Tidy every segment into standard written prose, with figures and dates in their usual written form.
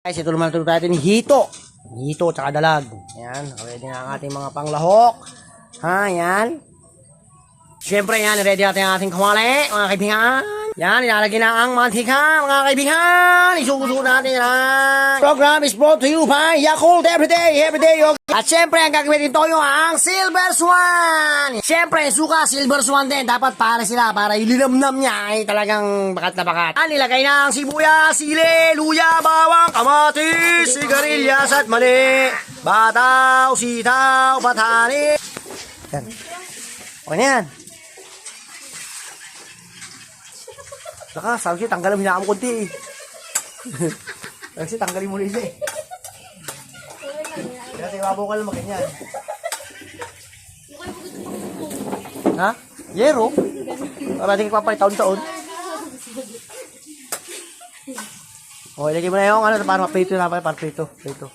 Guys, ito naman ito natin hito. Hito tsaka dalag. Ayan, ready na ang ating mga panglahok. Ha, yan. Siyempre yan, ready natin ang ating kumali, mga kaibigan. Yan, ilalagay na ang mantika, mga kaibigan. Isusuot natin yan. Program is brought to you by Yakult Everyday Yoga. At siyempre, ang gagawin dito yung ang Silver Swan. Siyempre, suka, Silver Swan din. Dapat para sila, para ilinamnam niya ay talagang bakat na bakat. Nilagay na ang sibuyas, sili, luya, bawang, kamatis, sigarilyas at mani. Bataw, sitaw, patani. Yan. Okay na yan. Saka, sabi siya, tanggalin mo na akong konti eh. Sabi siya, tanggalin mo na isa eh. Kaya ibabaw ka lang maganyan. Ha? Yero? Para di ka papalit taon-taon. O, ilagay mo na yung ano, para maprito na para prito. Prito.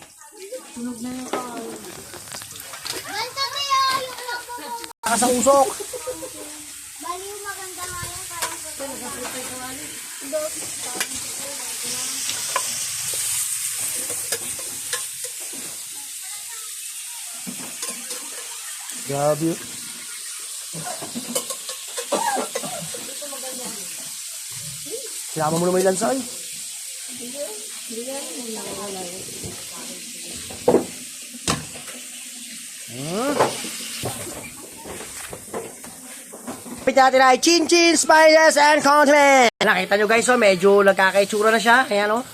Sa usok. Bali yung maganda nga yan, Grabe. Sinama mo naman yung lansa eh. Pita natin ay chin-chin, spices, and condiments. Nakita nyo guys, so medyo nagkakaitsura na siya. Ayan o.